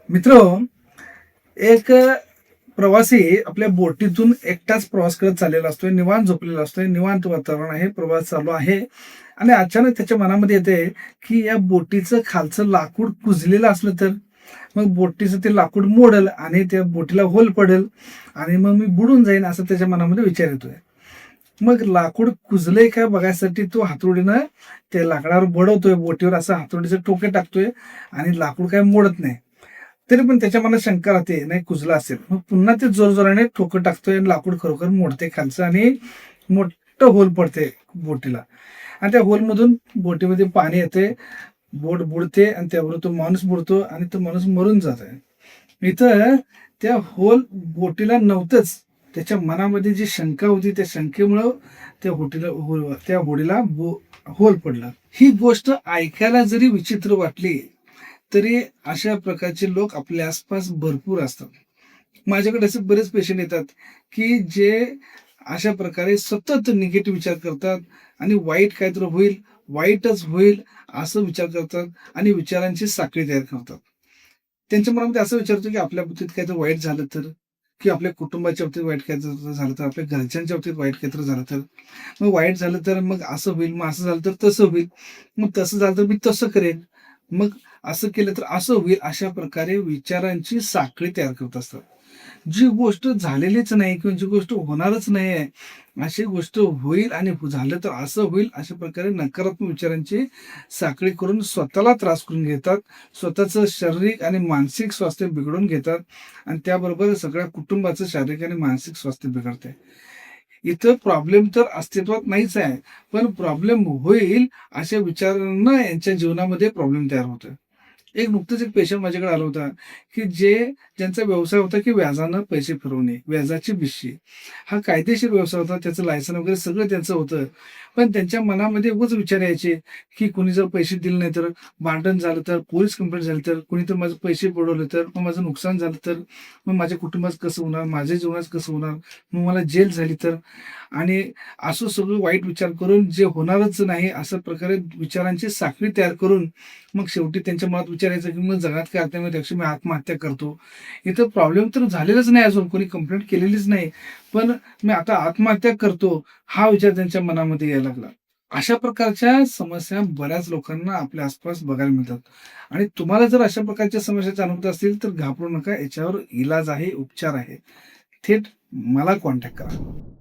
मित्र एक प्रवासी आपल्या बोटीतून एकटाच प्रवास करत चाललेला असतोय. निवांत झोपलेला असतोय. निवांत वातावरण आहे. प्रवास चालू आहे आणि अचानक त्याच्या मनामध्ये येते, की या बोटीचं खालचं लाकूड कुजलेलं असलं तर? मग बोटीचं ते लाकूड मोडेल आणि त्या बोटीला होल पडेल आणि मग मी बुडून जाईन असं त्याच्या मनामध्ये विचार येतोय. मग लाकूड कुजलंय का बघायसाठी तो हातोडीनं त्या लाकडावर बडवतोय. बोटीवर असं हातोडीचे टोके टाकतोय आणि लाकूड काही मोडत नाही. तरी पण त्याच्या मनात शंका राहते, नाही कुजला असेल. मग पुन्हा ते जोरजोराने ठोकं टाकतोय आणि लाकूड खरोखर मोडते खालचं आणि मोठं होल पडते बोटीला. आणि त्या होलमधून बोटीमध्ये पाणी येते, बोट बुडते आणि त्याबरोबर तो माणूस बुडतो आणि तो माणूस मरून जात आहे. इथं त्या होल बोटीला नव्हतंच. त्याच्या मनामध्ये जी शंका होती त्या शंकेमुळं त्या होडीला होल पडला. ही गोष्ट ऐकायला जरी विचित्र वाटली तरी अशा प्रकारचे लोक आपल्या आसपास भरपूर असतात. माझ्याकडे असे बरेच पेशंट येतात, की जे अशा प्रकारे सतत निगेटिव्ह विचार करतात आणि वाईट काहीतरी होईल, वाईटच होईल असं विचार करतात आणि विचारांची साखळी तयार करतात. त्यांच्या मनामध्ये असं विचार की आपल्या बाबतीत काहीतरी वाईट झालं तर? किंवा आपल्या कुटुंबाच्या बाबतीत वाईट काहीतरी झालं तर? आपल्या घरच्यांच्या बाबतीत वाईट काहीतरी झालं तर? मग वाईट झालं तर मग असं होईल, मग असं झालं तर तसं होईल, मग तसं झालं तर मी तसं करेन. मग असं केलं तर असं होईल, अशा प्रकारे विचारांची साखळी तयार करत असतात. जी गोष्ट झालेलीच नाही किंवा जी गोष्ट होणारच नाही आहे, अशी गोष्ट होईल आणि झालं तर असं होईल, अशा प्रकारे नकारात्मक विचारांची साखळी करून स्वतःला त्रास करून घेतात. स्वतःचं शारीरिक आणि मानसिक स्वास्थ्य बिघडवून घेतात आणि त्याबरोबर सगळ्या कुटुंबाचं शारीरिक आणि मानसिक स्वास्थ्य बिघडतंय. इथं प्रॉब्लेम तर अस्तित्वात नाहीच आहे. पण प्रॉब्लेम होईल अशा विचारांना यांच्या जीवनामध्ये प्रॉब्लेम तयार होतोय. नुकतंच एक पेशंट माझ्याकडे आला होता, की ज्यांचा व्यवसाय होता, की व्याजानं पैसे फिरवणे, व्याजाची भिशी. हा कायदेशीर व्यवसाय होता. त्याचं लायसन वगैरे सगळं त्यांचं होतं. पण त्यांच्या मनामध्ये उगाच विचार यायचे, की कोणी जर पैसे दिले नाही तर, भांडण झालं तर, पोलीस कंप्लेंट झाली तर, कोणी तर माझे पैसे बुडवले तर, मग माझं नुकसान झालं तर, मग माझ्या कुटुंबाचं कसं होणार, माझ्या जीवनाचं कसं होणार, मग मला जेल झाली तर. आणि असं सगळं वाईट विचार करून जे होणारच नाही अशा प्रकारे विचारांची साखळी तयार करून मग शेवटी त्यांच्या मनात विचारायचं की मग जगात काय अर्थ नाही, त्यापेक्षा मी आत्महत्या करतो. इथं प्रॉब्लेम तर झालेलाच नाही, अजून कोणी कंप्लेंट केलेलीच नाही. पण मी आता आत्महत्या करतो हा विचार त्यांच्या मनामध्ये यायला लागला. अशा प्रकारच्या समस्या बऱ्याच लोकांना आपल्या आसपास बघायला मिळतात. आणि तुम्हाला जर अशा प्रकारच्या समस्या जाणवत असतील तर घाबरू नका. याच्यावर इलाज आहे, उपचार आहे. थेट मला कॉन्टॅक्ट करा.